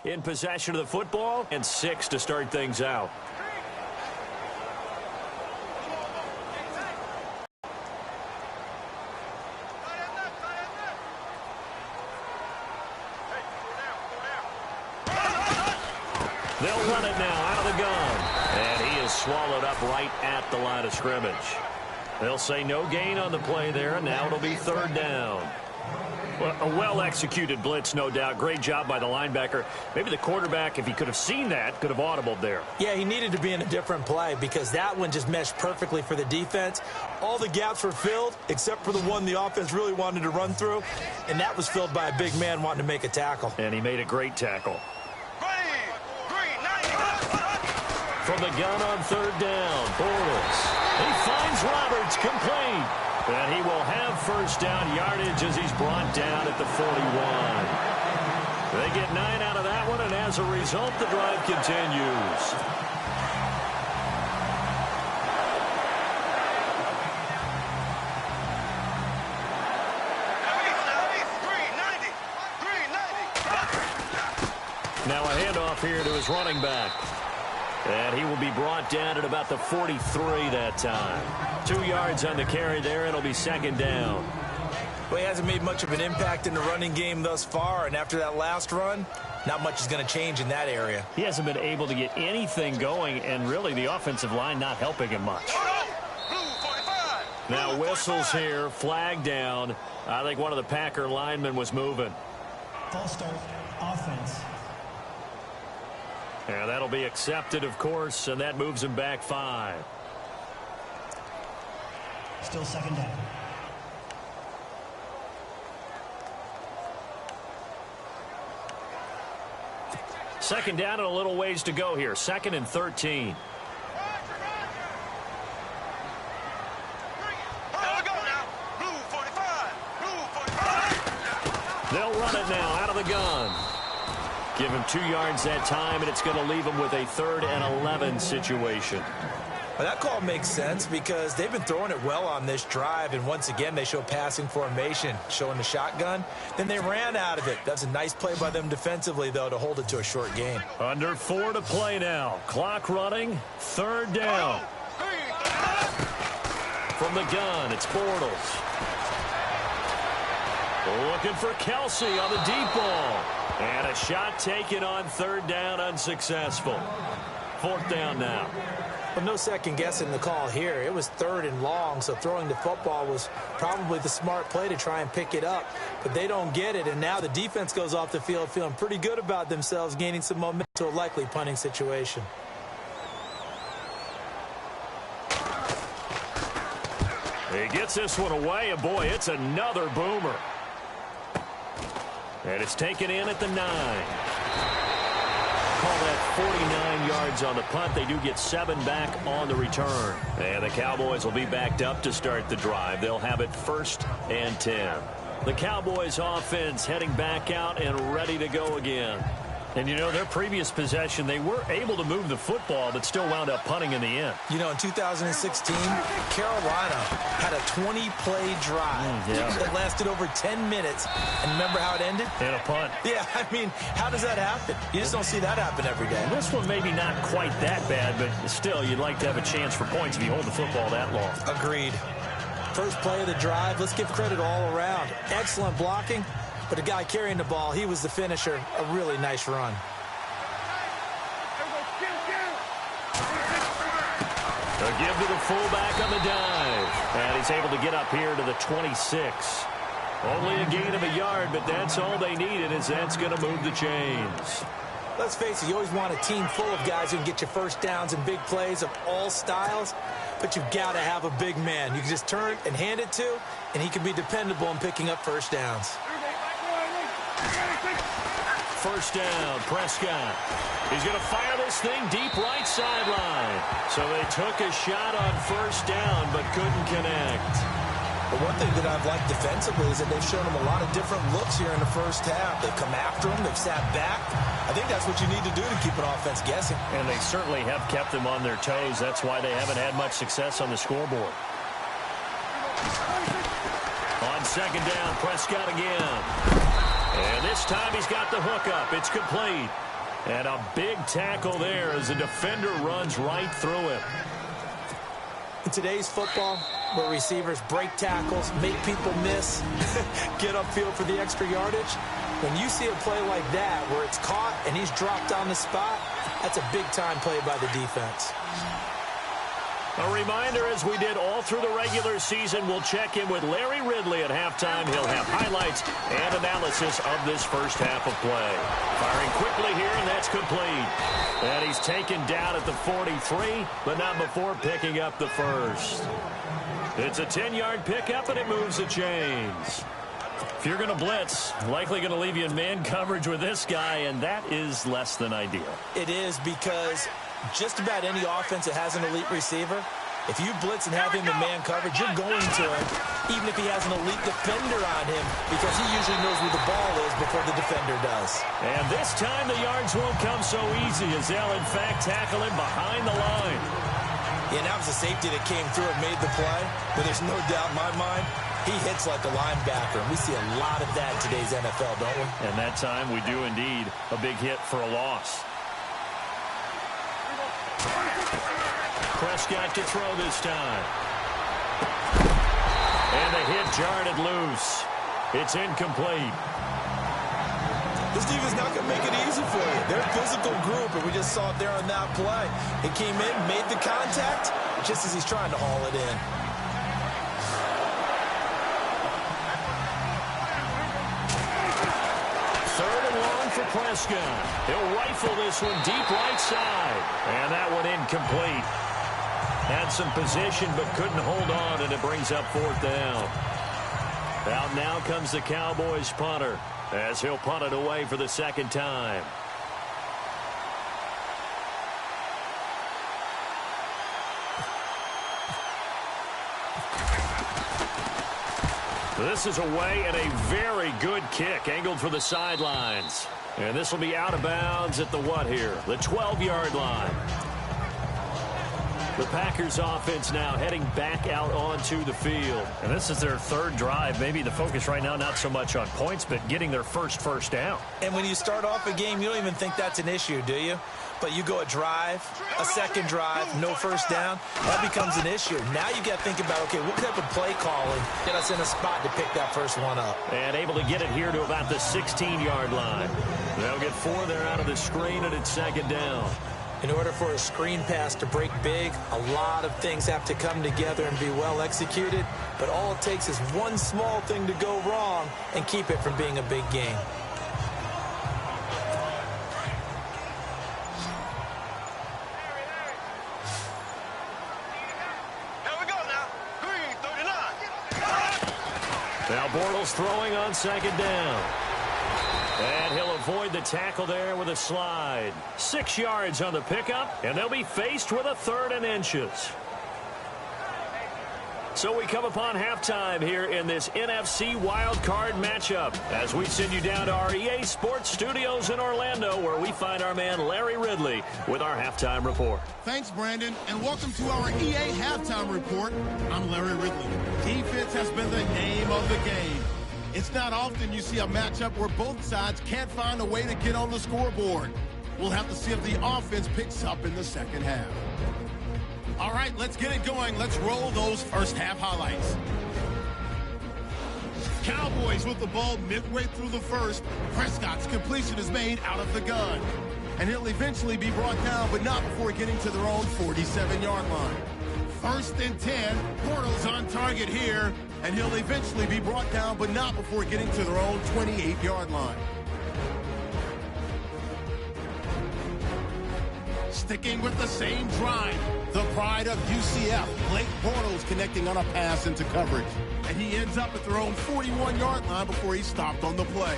in possession of the football, and 6 to start things out. They'll run it now out of the gun. And he is swallowed up right at the line of scrimmage. They'll say no gain on the play there, and now it'll be 3rd down. Well, a well-executed blitz, no doubt. Great job by the linebacker. Maybe the quarterback, if he could have seen that, could have audibled there. Yeah, he needed to be in a different play because that one just meshed perfectly for the defense. All the gaps were filled except for the one the offense really wanted to run through, and that was filled by a big man wanting to make a tackle. And he made a great tackle. From the gun on 3rd down, Bortles. He finds Roberts complete. And he will have 1st down yardage as he's brought down at the 41. They get 9 out of that one, and as a result, the drive continues. Now a handoff here to his running back. And he will be brought down at about the 43 that time. 2 yards on the carry there. It'll be 2nd down. Well, he hasn't made much of an impact in the running game thus far, and after that last run, not much is going to change in that area. He hasn't been able to get anything going, and really the offensive line not helping him much. Now whistles here, flag down. I think one of the Packer linemen was moving. False start, offense. Yeah, that'll be accepted, of course, and that moves him back 5. Still 2nd down. Second down and a little ways to go here. 2nd and 13. They'll run it now out of the gun. Give him 2 yards that time, and it's going to leave him with a 3rd and 11 situation. Well, that call makes sense because they've been throwing it well on this drive, and once again they show passing formation, showing the shotgun. Then they ran out of it. That's a nice play by them defensively, though, to hold it to a short gain. Under 4 to play now. Clock running. 3rd down. From the gun, it's Bortles. Looking for Kelsey on the deep ball. And a shot taken on 3rd down, unsuccessful. 4th down now. Well, no second guessing the call here. It was 3rd and long, so throwing the football was probably the smart play to try and pick it up. But they don't get it, and now the defense goes off the field feeling pretty good about themselves, gaining some momentum to a likely punting situation. He gets this one away, and boy, it's another boomer. And it's taken in at the 9. Call that 49 yards on the punt. They do get 7 back on the return. And the Cowboys will be backed up to start the drive. They'll have it 1st and 10. The Cowboys offense heading back out and ready to go again. And, you know, their previous possession, they were able to move the football, but still wound up punting in the end. You know, in 2016, Carolina had a 20-play drive that lasted over 10 minutes. And remember how it ended? And a punt. Yeah, I mean, how does that happen? You just don't see that happen every day. This one maybe not quite that bad, but still, you'd like to have a chance for points if you hold the football that long. Agreed. First play of the drive, let's give credit all around. Excellent blocking. But the guy carrying the ball, he was the finisher. A really nice run. A give to the fullback on the dive. And he's able to get up here to the 26. Only a gain of a yard, but that's all they needed, as that's going to move the chains. Let's face it, you always want a team full of guys who can get you first downs and big plays of all styles. But you've got to have a big man you can just turn and hand it to, and he can be dependable in picking up first downs. First down, Prescott. He's going to fire this thing deep right sideline. So they took a shot on first down, but couldn't connect. But one thing that I've liked defensively is that they've shown him a lot of different looks here in the first half. They've come after him. They've sat back. I think that's what you need to do to keep an offense guessing. And they certainly have kept them on their toes. That's why they haven't had much success on the scoreboard. On second down, Prescott again. And this time he's got the hook up. It's complete. And a big tackle there as the defender runs right through him. In today's football, where receivers break tackles, make people miss, get upfield for the extra yardage, when you see a play like that where it's caught and he's dropped on the spot, that's a big-time play by the defense. A reminder, as we did all through the regular season, we'll check in with Larry Ridley at halftime. He'll have highlights and analysis of this first half of play. Firing quickly here, and that's complete. And he's taken down at the 43, but not before picking up the first. It's a 10-yard pickup, and it moves the chains. If you're going to blitz, likely going to leave you in man coverage with this guy, and that is less than ideal. It is, because just about any offense that has an elite receiver, if you blitz and have him in man coverage, you're going to him, even if he has an elite defender on him, because he usually knows where the ball is before the defender does. And this time the yards won't come so easy, as they'll in fact tackle him behind the line. Yeah, and that was a safety that came through and made the play, but there's no doubt in my mind, he hits like a linebacker. We see a lot of that in today's NFL, don't we? And that time we do indeed a big hit for a loss. Prescott to throw this time. And the hit jarred it loose. It's incomplete. This defense not going to make it easy for you. They're a physical group, and we just saw it there on that play. It came in, made the contact, just as he's trying to haul it in. Third and long for Prescott. He'll rifle this one deep right side. And that one incomplete. Had some position but couldn't hold on, and it brings up fourth down. Out now comes the Cowboys punter, as he'll punt it away for the second time. This is away, and a very good kick angled for the sidelines. And this will be out of bounds at the what here? The 12-yard line. The Packers offense now heading back out onto the field. And this is their third drive. Maybe the focus right now not so much on points, but getting their first down. And when you start off a game, you don't even think that's an issue, do you? But you go a drive, a second drive, no first down, that becomes an issue. Now you got to think about, okay, what type of play calling get us in a spot to pick that first one up? And able to get it here to about the 16-yard line. They'll get 4 there out of the screen, and it's second down. In order for a screen pass to break big, a lot of things have to come together and be well executed. But all it takes is one small thing to go wrong and keep it from being a big game. Now Bortles throwing on second down. And he'll avoid the tackle there with a slide. 6 yards on the pickup, and they'll be faced with a 3rd and inches. So we come upon halftime here in this NFC wildcard matchup as we send you down to our EA Sports Studios in Orlando, where we find our man Larry Ridley with our halftime report. Thanks, Brandon, and welcome to our EA Halftime Report. I'm Larry Ridley. Defense has been the name of the game. It's not often you see a matchup where both sides can't find a way to get on the scoreboard. We'll have to see if the offense picks up in the second half. All right, let's get it going. Let's roll those first half highlights. Cowboys with the ball midway through the first. Prescott's completion is made out of the gun. And he'll eventually be brought down, but not before getting to their own 47-yard line. 1st and 10. Bortles on target here. And he'll eventually be brought down, but not before getting to their own 28-yard line. Sticking with the same drive, the pride of UCF, Blake Bortles connecting on a pass into coverage. And he ends up at their own 41-yard line before he's stopped on the play.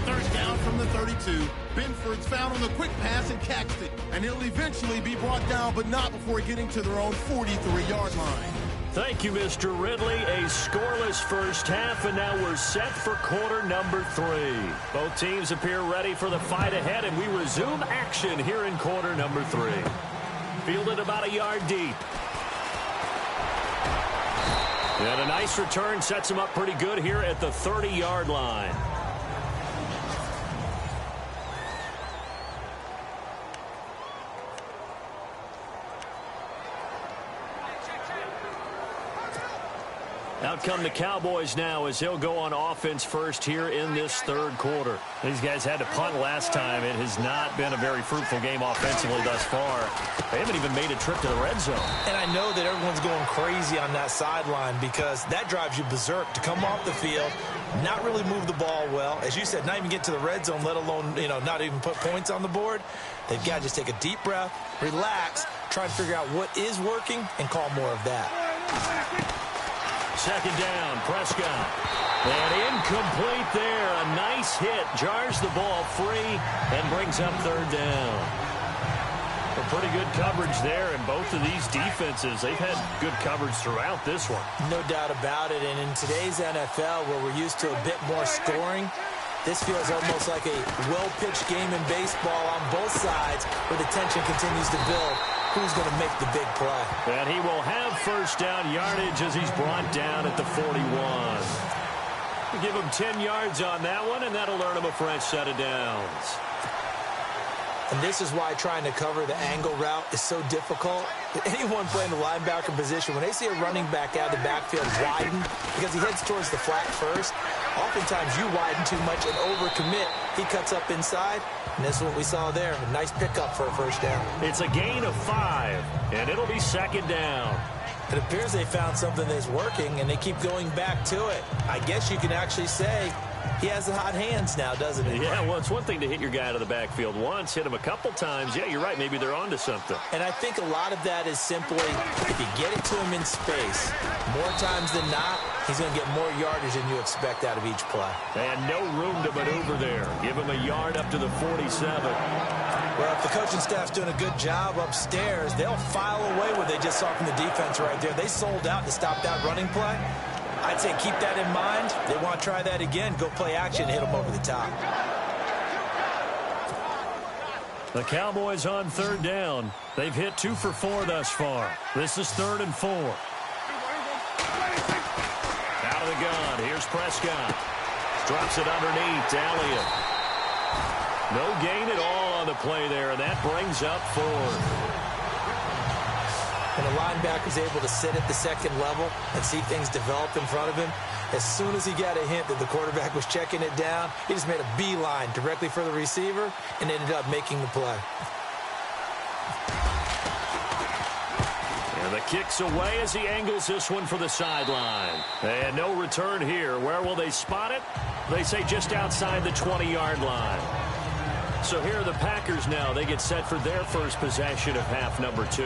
3rd down from the 32. Benford's found on the quick pass and catched it. And he'll eventually be brought down, but not before getting to their own 43-yard line. Thank you, Mr. Ridley. A scoreless first half, and now we're set for quarter number 3. Both teams appear ready for the fight ahead, and we resume action here in quarter number 3. Fielded about a yard deep. And a nice return sets him up pretty good here at the 30-yard line. Out come the Cowboys now as he'll go on offense first here in this third quarter. These guys had to punt last time. It has not been a very fruitful game offensively thus far. They haven't even made a trip to the red zone. And I know that everyone's going crazy on that sideline because that drives you berserk to come off the field, not really move the ball well. As you said, not even get to the red zone, let alone, not even put points on the board. They've got to just take a deep breath, relax, try to figure out what is working, and call more of that. Second down, Prescott. And incomplete there. A nice hit. Jars the ball free and brings up third down. A pretty good coverage there, and both of these defenses, they've had good coverage throughout this one. No doubt about it. And in today's NFL, where we're used to a bit more scoring, this feels almost like a well-pitched game in baseball on both sides where the tension continues to build. Who's going to make the big play? And he will have first down yardage as he's brought down at the 41. We'll give him 10 yards on that one, and that'll earn him a fresh set of downs. And this is why trying to cover the angle route is so difficult. Anyone playing the linebacker position, when they see a running back out of the backfield widen because he heads towards the flat first, oftentimes you widen too much and overcommit. He cuts up inside, and this is what we saw there. A nice pickup for a first down. It's a gain of 5, and it'll be second down. It appears they found something that's working, and they keep going back to it. I guess you can actually say he has the hot hands now, doesn't he? Yeah, well, it's one thing to hit your guy out of the backfield once, hit him a couple times. Yeah, you're right. Maybe they're onto something. And I think a lot of that is simply if you get it to him in space, more times than not, he's going to get more yardage than you expect out of each play. And no room to maneuver there. Give him a yard up to the 47. Well, if the coaching staff's doing a good job upstairs, they'll file away what they just saw from the defense right there. They sold out to stop that running play. I'd say keep that in mind. They want to try that again. Go play action, hit them over the top. The Cowboys on third down. They've hit 2 for 4 thus far. This is 3rd and 4. Out of the gun. Here's Prescott. Drops it underneath to Elliott. No gain at all on the play there, and that brings up 4th. And the linebacker's able to sit at the second level and see things develop in front of him. As soon as he got a hint that the quarterback was checking it down, he just made a beeline directly for the receiver and ended up making the play. And the kick's away as he angles this one for the sideline. And no return here. Where will they spot it? They say just outside the 20-yard line. So here are the Packers now. They get set for their first possession of half number 2.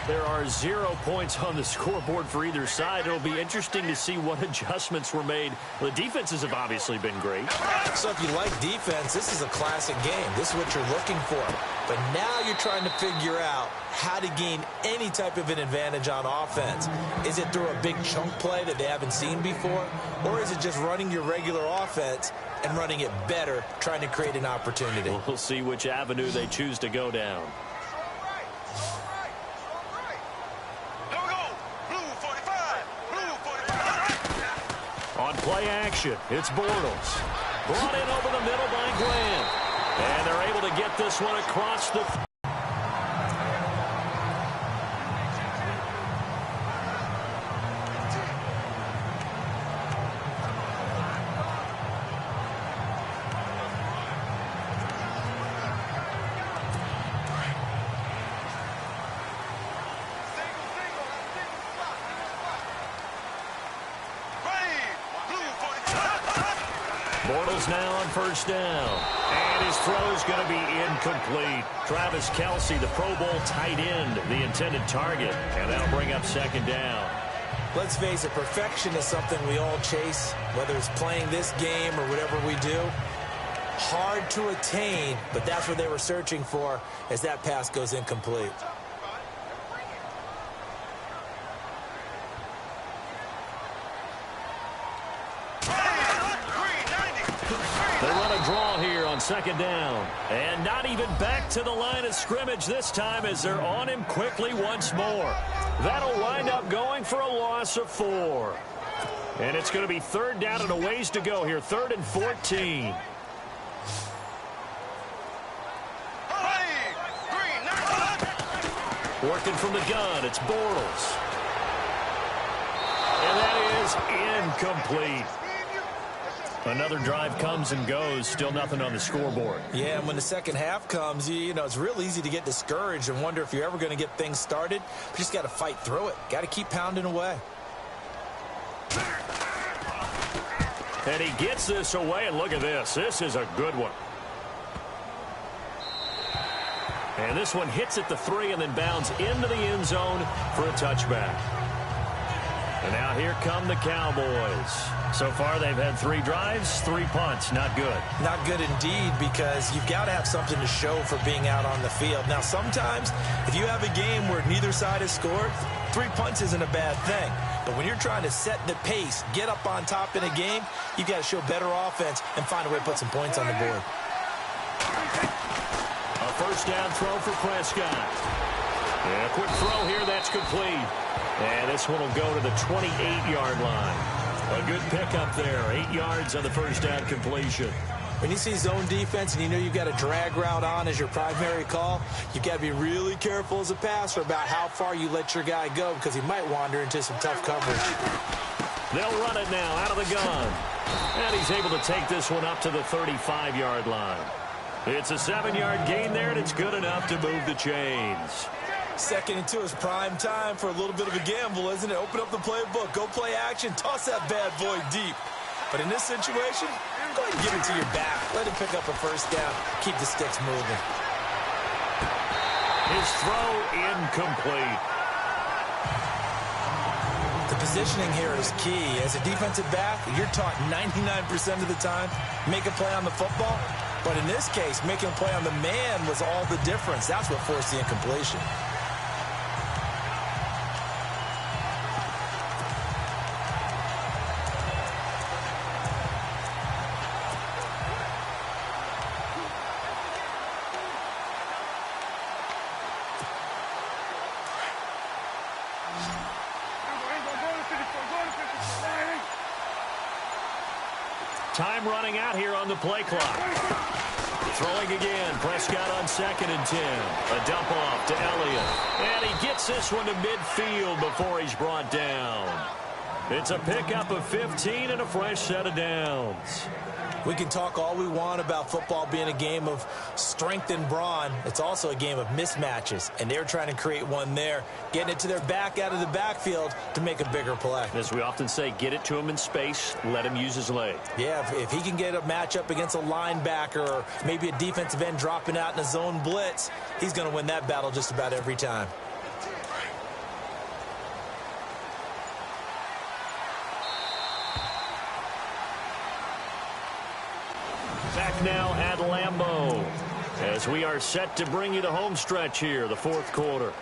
There are 0 points on the scoreboard for either side. It'll be interesting to see what adjustments were made. The defenses have obviously been great. So if you like defense, this is a classic game. This is what you're looking for. But now you're trying to figure out how to gain any type of an advantage on offense. Is it through a big chunk play that they haven't seen before? Or is it just running your regular offense and running it better, trying to create an opportunity? We'll see which avenue they choose to go down. On play action, it's Bortles. Brought in over the middle by Grant. And they're able to get this one across the... Bortles now on first down. And his throw's going to be incomplete. Travis Kelce, the Pro Bowl tight end, the intended target. And that'll bring up second down. Let's face it, perfection is something we all chase, whether it's playing this game or whatever we do. Hard to attain, but that's what they were searching for as that pass goes incomplete. They run a draw here on second down. And not even back to the line of scrimmage this time as they're on him quickly once more. That'll wind up going for a loss of 4. And it's going to be third down and a ways to go here. 3rd and 14. Working from the gun, it's Bortles. And that is incomplete. Another drive comes and goes, still nothing on the scoreboard. Yeah, and when the second half comes, you know, it's real easy to get discouraged and wonder if you're ever going to get things started. You just got to fight through it. Got to keep pounding away. And he gets this away, and look at this. This is a good one. And this one hits at the 3 and then bounds into the end zone for a touchback. And now here come the Cowboys. So far, they've had 3 drives, 3 punts. Not good. Not good indeed, because you've got to have something to show for being out on the field. Now, sometimes, if you have a game where neither side has scored, 3 punts isn't a bad thing. But when you're trying to set the pace, get up on top in a game, you've got to show better offense and find a way to put some points on the board. A first down throw for Prescott. And a quick throw here, that's complete. And this one will go to the 28-yard line. A good pickup there, 8 yards on the first down completion. When you see zone defense and you know you've got a drag route on as your primary call, you've got to be really careful as a passer about how far you let your guy go, because he might wander into some tough coverage. They'll run it now out of the gun. And he's able to take this one up to the 35-yard line. It's a 7-yard gain there, and it's good enough to move the chains. 2nd and 2 is prime time for a little bit of a gamble, isn't it? Open up the playbook, go play action, toss that bad boy deep. But in this situation, go ahead and give it to your back. Let him pick up a first down, keep the sticks moving. His throw incomplete. The positioning here is key. As a defensive back, you're taught 99% of the time, make a play on the football. But in this case, making a play on the man was all the difference. That's what forced the incompletion. Time running out here on the play clock. Throwing again. Prescott on 2nd and 10. A dump off to Elliott. And he gets this one to midfield before he's brought down. It's a pickup of 15 and a fresh set of downs. We can talk all we want about football being a game of strength and brawn. It's also a game of mismatches, and they're trying to create one there, getting it to their back out of the backfield to make a bigger play. As we often say, get it to him in space, let him use his leg. Yeah, if he can get a matchup against a linebacker or maybe a defensive end dropping out in a zone blitz, he's going to win that battle just about every time. Back now at Lambeau as we are set to bring you the home stretch here, the 4th quarter.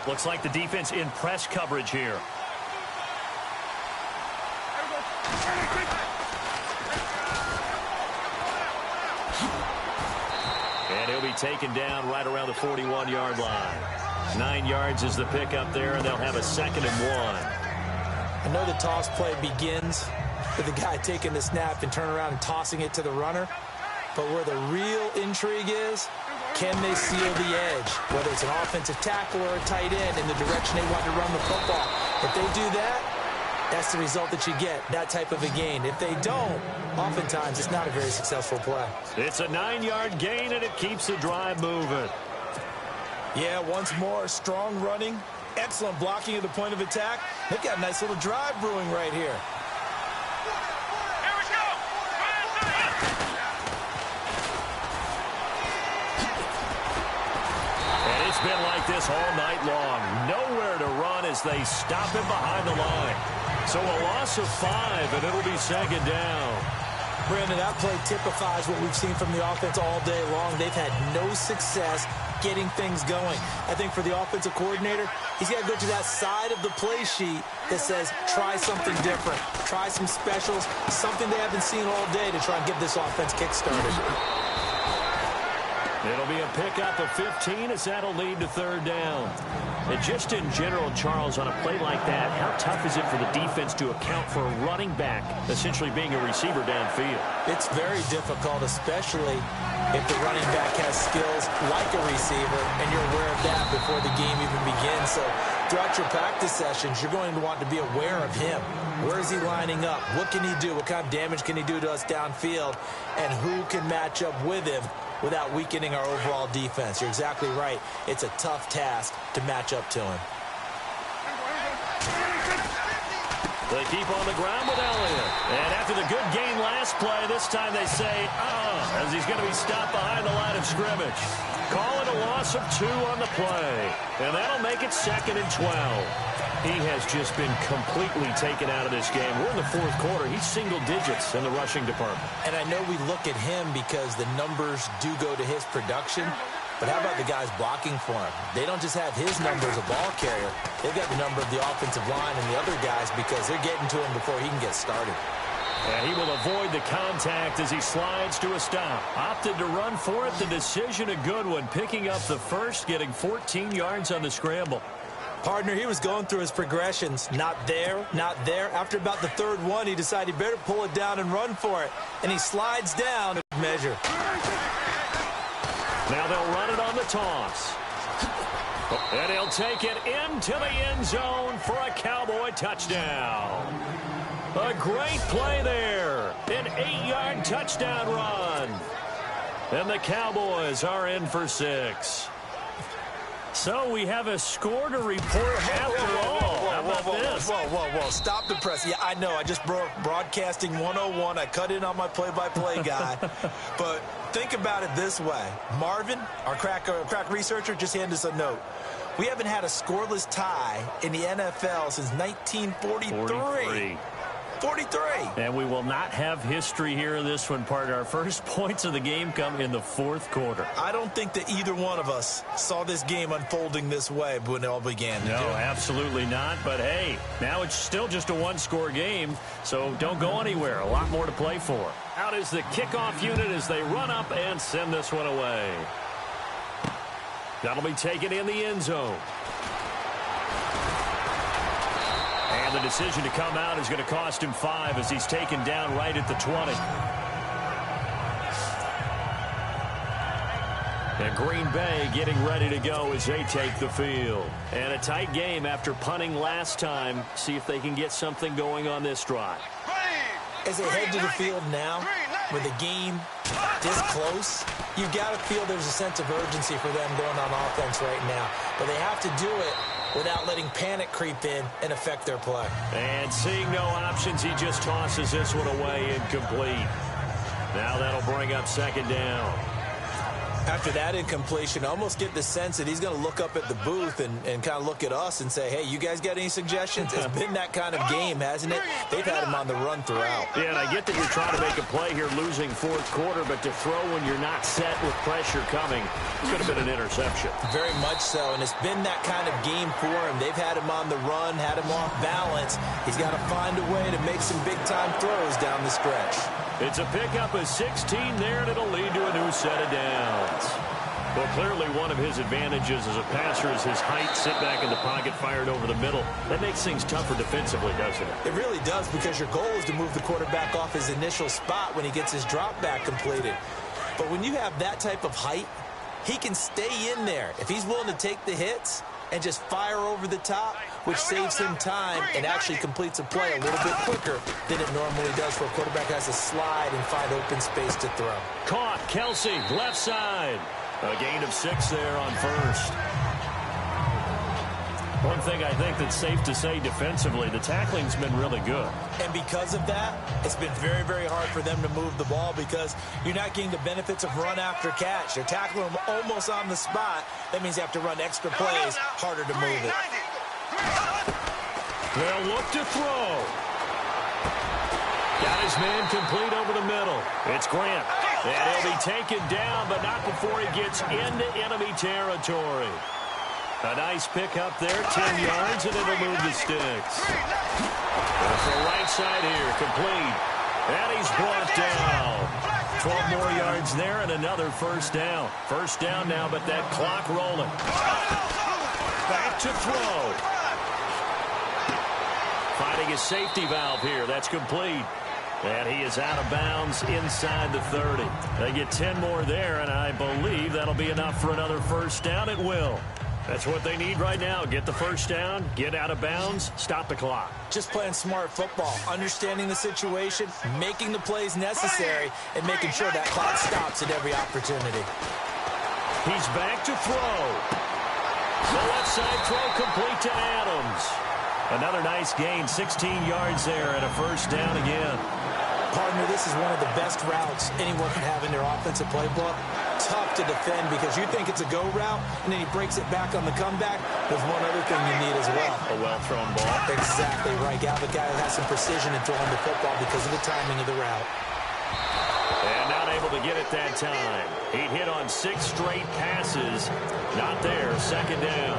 Looks like the defense in press coverage here. And he'll be taken down right around the 41-yard line. 9 yards is the pickup there, and they'll have a 2nd and 1. I know the toss play begins with the guy taking the snap and turning around and tossing it to the runner. But where the real intrigue is, can they seal the edge? Whether it's an offensive tackle or a tight end in the direction they want to run the football. If they do that, that's the result that you get, that type of a gain. If they don't, oftentimes it's not a very successful play. It's a 9-yard gain, and it keeps the drive moving. Yeah, once more, strong running. Excellent blocking at the point of attack. They've got a nice little drive brewing right here. Here we go. And it's been like this all night long. Nowhere to run as they stop him behind the line. So a loss of 5, and it'll be 2nd down. Brandon, that play typifies what we've seen from the offense all day long. They've had no success getting things going. I think for the offensive coordinator, he's got to go to that side of the play sheet that says, try something different. Try some specials, something they haven't seen all day to try and get this offense kick-started. It'll be a pickup of 15 as that'll lead to third down. And just in general, Charles, on a play like that, how tough is it for the defense to account for a running back essentially being a receiver downfield? It's very difficult, especially if the running back has skills like a receiver, and you're aware of that before the game even begins. So throughout your practice sessions, you're going to want to be aware of him. Where is he lining up? What can he do? What kind of damage can he do to us downfield? And who can match up with him without weakening our overall defense? You're exactly right. It's a tough task to match up to him. They keep on the ground with Elliott. And after the good gain last play, this time they say, as he's going to be stopped behind the line of scrimmage. Call it a loss of 2 on the play. And that'll make it 2nd and 12. He has just been completely taken out of this game. We're in the 4th quarter. He's single digits in the rushing department. And I know we look at him because the numbers do go to his production. But how about the guys blocking for him? They don't just have his number as a ball carrier. They've got the number of the offensive line and the other guys because they're getting to him before he can get started. And he will avoid the contact as he slides to a stop. Opted to run for it. The decision a good one. Picking up the first, getting 14 yards on the scramble. Partner, he was going through his progressions. Not there, not there. After about the 3rd one, he decided he better pull it down and run for it. And he slides down to measure. Now they'll run it on the toss. And he'll take it into the end zone for a Cowboy touchdown. A great play there. An 8-yard touchdown run. And the Cowboys are in for 6. So we have a score to report after all. How about this? Whoa. Stop the press. Yeah, I know. I just broke broadcasting 101. I cut in on my play-by-play guy. But think about it this way. Marvin, our crack researcher, just handed us a note. We haven't had a scoreless tie in the NFL since 1943. 43. And we will not have history here in this one, partner. Our first points of the game come in the 4th quarter. I don't think that either one of us saw this game unfolding this way when it all began. No, absolutely not. But, hey, now it's still just a 1-score game, so don't go anywhere. A lot more to play for. Out is the kickoff unit as they run up and send this one away. That'll be taken in the end zone. And the decision to come out is going to cost him 5 as he's taken down right at the 20. And Green Bay getting ready to go as they take the field. And a tight game after punting last time. See if they can get something going on this drive. As they head to the field now, with the game this close, you've got to feel there's a sense of urgency for them going on offense right now. But they have to do it without letting panic creep in and affect their play. And seeing no options, he just tosses this one away incomplete. Now that'll bring up 2nd down. After that incompletion, I almost get the sense that he's going to look up at the booth and kind of look at us and say, hey, you guys got any suggestions? It's been that kind of game, hasn't it? They've had him on the run throughout. Yeah, and I get that you're trying to make a play here losing 4th quarter, but to throw when you're not set with pressure coming, it's going to be an interception. Very much so, and it's been that kind of game for him. They've had him on the run, had him off balance. He's got to find a way to make some big-time throws down the stretch. It's a pickup of 16 there, and it'll lead to a new set of downs. Well, clearly one of his advantages as a passer is his height, sit back in the pocket, fired over the middle. That makes things tougher defensively, doesn't it? It really does, because your goal is to move the quarterback off his initial spot when he gets his drop back completed. But when you have that type of height, he can stay in there. If he's willing to take the hits and just fire over the top, which saves him time and actually completes a play a little bit quicker than it normally does for a quarterback who has to slide and find open space to throw. Caught, Kelsey, left side. A gain of 6 there on first. One thing I think that's safe to say defensively, the tackling's been really good. And because of that, it's been very, very hard for them to move the ball because you're not getting the benefits of run after catch. They're tackling them almost on the spot. That means you have to run extra plays, harder to move it. They'll look to throw. Got his man complete over the middle. It's Grant. And he'll be taken down, but not before he gets into enemy territory. A nice pickup there, 10 yards, and it'll move the sticks. And for right side here, complete. And he's brought down. 12 more yards there and another first down. First down now, but that clock rolling. Back to throw. Finding a safety valve here. That's complete. And he is out of bounds inside the 30. They get 10 more there, and I believe that'll be enough for another first down. It will. That's what they need right now. Get the first down, get out of bounds, stop the clock. Just playing smart football, understanding the situation, making the plays necessary, and making sure that clock stops at every opportunity. He's back to throw. The left side throw complete to Adams. Another nice gain, 16 yards there and a first down again. Partner, this is one of the best routes anyone can have in their offensive playbook. Tough to defend because you think it's a go route, and then he breaks it back on the comeback. There's one other thing you need as well. A well-thrown ball. Exactly right. You have a guy who has some precision in throwing the football because of the timing of the route. And not able to get it that time. He hit on 6 straight passes. Not there. Second down.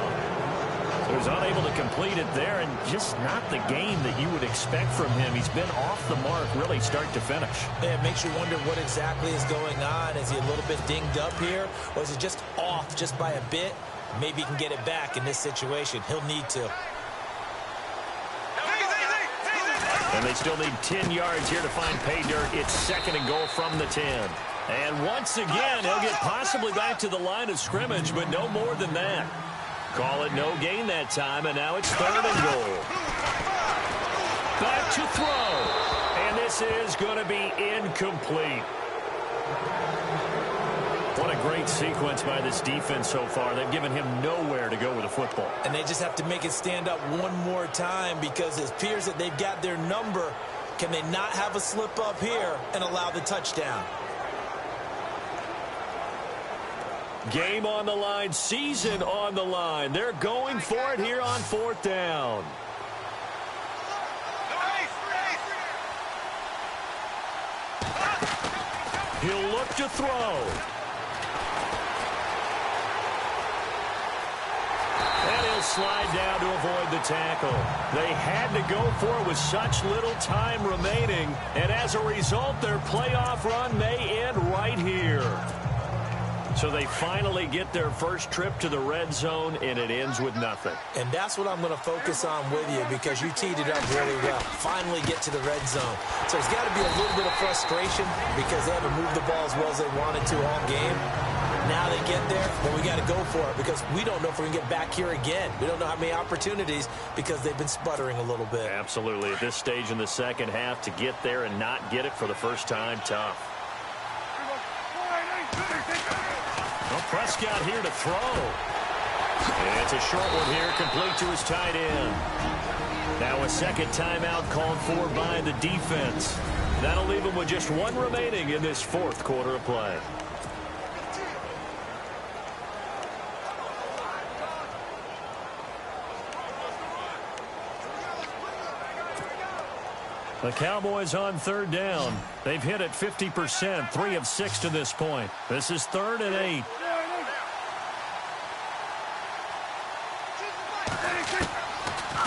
So he's unable to complete it there, and just not the game that you would expect from him. He's been off the mark really start to finish. Yeah, it makes you wonder what exactly is going on. Is he a little bit dinged up here, or is he just off just by a bit? Maybe he can get it back in this situation. He'll need to. And they still need 10 yards here to find pay dirt. It's second and goal from the 10. And once again, he'll get possibly back to the line of scrimmage, but no more than that. Call it no gain that time, and now it's third and goal. Back to throw. And this is going to be incomplete. What a great sequence by this defense so far. They've given him nowhere to go with the football. And they just have to make it stand up one more time because it appears that they've got their number. Can they not have a slip up here and allow the touchdown? Game on the line, season on the line. They're going for it here on fourth down. He'll look to throw. And he'll slide down to avoid the tackle. They had to go for it with such little time remaining. And as a result, their playoff run may end right here. So they finally get their first trip to the red zone, and it ends with nothing. And that's what I'm going to focus on with you because you teed it up really well. Finally get to the red zone. So there's got to be a little bit of frustration because they haven't moved the ball as well as they wanted to all game. Now they get there, but we got to go for it because we don't know if we're going to get back here again. We don't know how many opportunities because they've been sputtering a little bit. Absolutely. At this stage in the second half, to get there and not get it for the first time, tough. Well, Prescott here to throw. And it's a short one here, complete to his tight end. Now a second timeout called for by the defense. That'll leave him with just one remaining in this fourth quarter of play. The Cowboys on third down. They've hit it 50%, 3 of 6 to this point. This is 3rd and 8.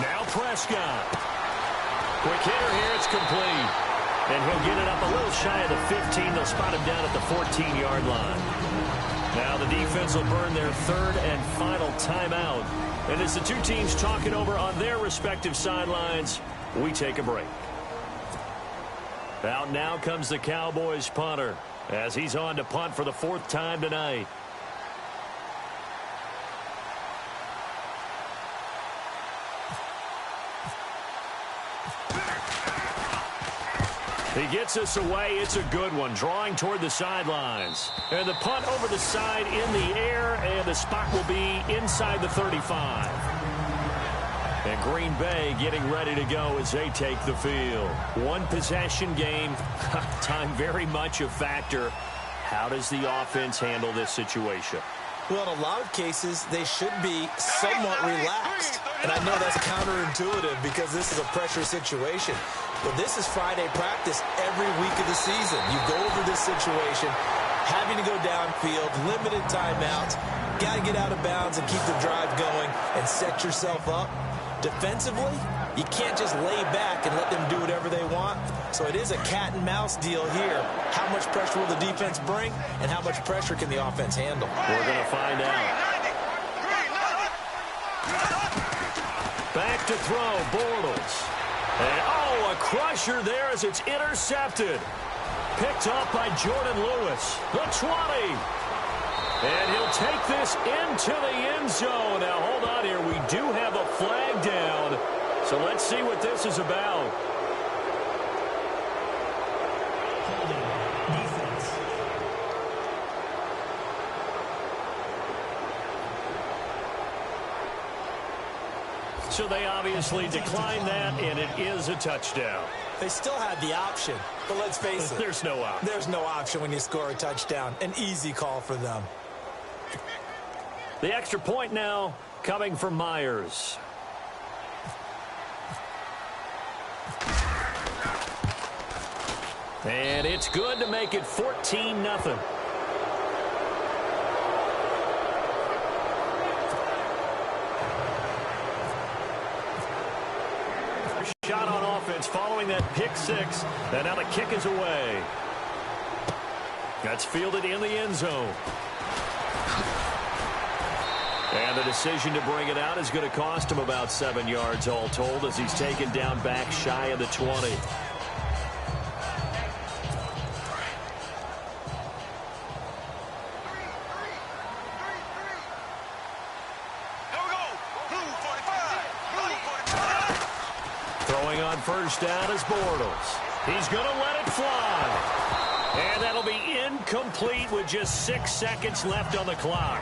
Now Prescott. Quick hitter here, it's complete. And he'll get it up a little shy of the 15. They'll spot him down at the 14-yard line. Now the defense will burn their third and final timeout. And as the two teams talk it over on their respective sidelines, we take a break. Out now comes the Cowboys punter as he's on to punt for the 4th time tonight. He gets us away. It's a good one, drawing toward the sidelines. And the punt over the side in the air, and the spot will be inside the 35. And Green Bay getting ready to go as they take the field. One possession game. Time very much a factor. How does the offense handle this situation? Well, in a lot of cases, they should be somewhat relaxed. And I know that's counterintuitive because this is a pressure situation. But this is Friday practice every week of the season. You go over this situation, having to go downfield, limited timeouts, got to get out of bounds and keep the drive going and set yourself up. Defensively, you can't just lay back and let them do whatever they want. So it is a cat and mouse deal here. How much pressure will the defense bring, and how much pressure can the offense handle? We're going to find out. Back to throw, Bortles. And, oh, a crusher there as it's intercepted. Picked up by Jordan Lewis. The 20. And he'll take this into the end zone. Now, hold on here. We do have a flag down. So let's see what this is about. So they obviously declined that, and it is a touchdown. They still had the option, but let's face it. There's no option. There's no option when you score a touchdown. An easy call for them. The extra point now coming from Myers. And it's good to make it 14-0. Shot on offense following that pick six. And now the kick is away. That's fielded in the end zone. And the decision to bring it out is going to cost him about 7 yards all told as he's taken down back shy of the 20. Throwing on first down is Bortles. He's going to let it fly. And that'll be incomplete with just 6 seconds left on the clock.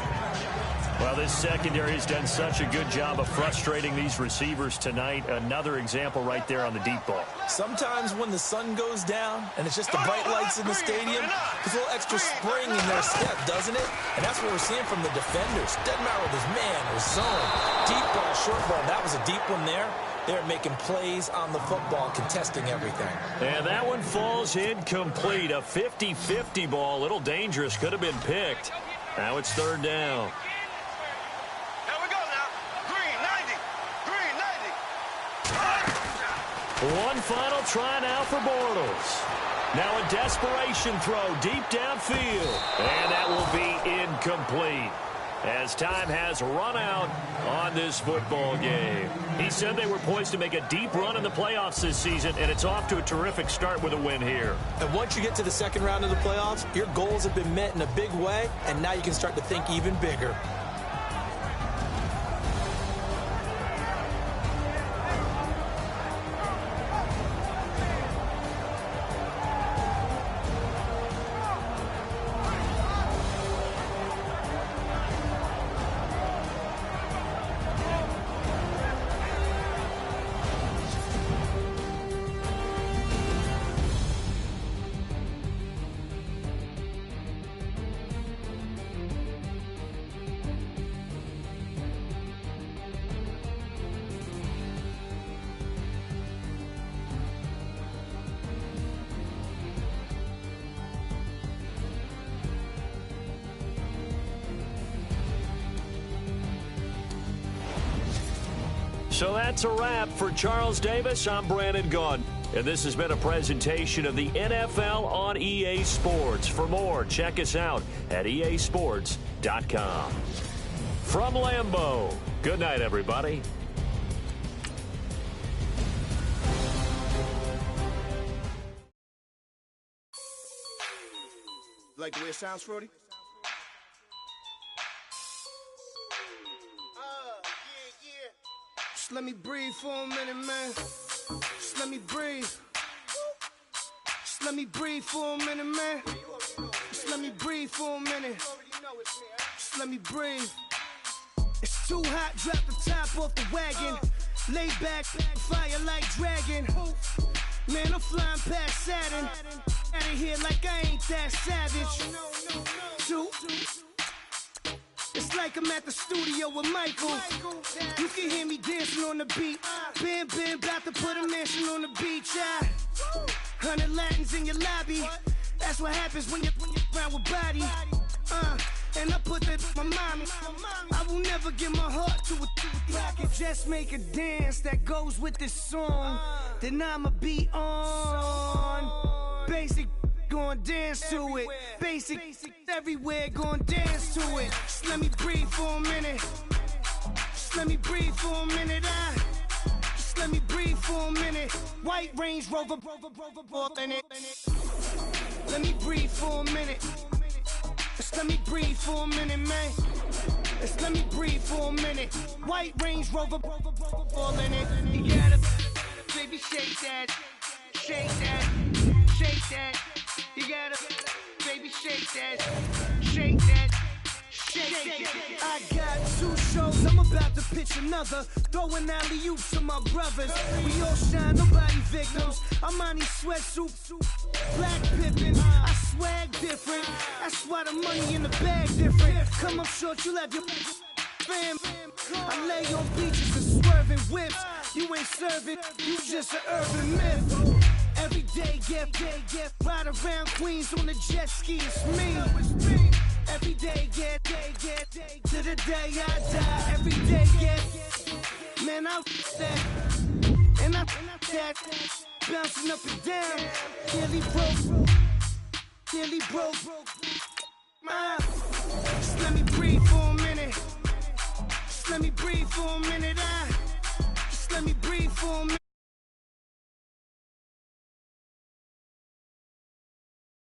Well, this secondary has done such a good job of frustrating these receivers tonight. Another example right there on the deep ball. Sometimes when the sun goes down and it's just the bright lights in the stadium, there's a little extra spring in their step, doesn't it? And that's what we're seeing from the defenders. Doesn't matter with his man or zone. Deep ball, short ball. That was a deep one there. They're making plays on the football, contesting everything. And that one falls incomplete. A 50-50 ball. A little dangerous. Could have been picked. Now it's third down. One final try now for Bortles. Now a desperation throw deep downfield. And that will be incomplete as time has run out on this football game. He said they were poised to make a deep run in the playoffs this season, and it's off to a terrific start with a win here. And once you get to the second round of the playoffs, your goals have been met in a big way, and now you can start to think even bigger. So that's a wrap for Charles Davis. I'm Brandon Gaudin, and this has been a presentation of the NFL on EA Sports. For more, check us out at easports.com. From Lambeau, good night, everybody. Like the way it sounds, Frody? Just let me breathe for a minute, man. Just let me breathe. Just let me breathe for a minute, man. Just let me breathe for a minute. Just let me breathe. It's too hot, drop the top off the wagon. Lay back, fire like dragon. Man, I'm flying past Saturn. Out of here like I ain't that savage. It's like I'm at the studio with Michael. You can hear me dancing on the beat. Bam, about to put a mansion on the beach. 100 Latins in your lobby. That's what happens when you're around with body. And I put that on my mommy. I will never give my heart to a if I could just make a dance that goes with this song, then I'ma be on. Basic, gon' dance to it. Basic, everywhere, gon' dance to it. Just let me breathe for a minute. Just let me breathe for a minute. Just let me breathe for a minute. White Range Rover, in it. Let me breathe for a minute. Just let me breathe for a minute, man. Just let me breathe for a minute. White Range Rover, all in it. You gotta, baby, shake that, shake that, shake that. You gotta, baby, shake that, shake that, shake that. I got 2 shows, I'm about to pitch another. Throwing alley-oops to my brothers. We all shine, nobody victims. I'm on these sweatsuits, black pippin'. I swag different. That's why the money in the bag different. Come up short, you'll have your fam. I lay on beaches and swerving whips. You ain't serving, you just an urban myth. Every day, get ride around Queens on a jet ski. It's me. Every day, get to the day I die. Every day, get man, I that and I that bouncing up and down. Nearly broke. Just let me breathe for a minute. Just let me breathe for a minute. Just let me breathe for a minute.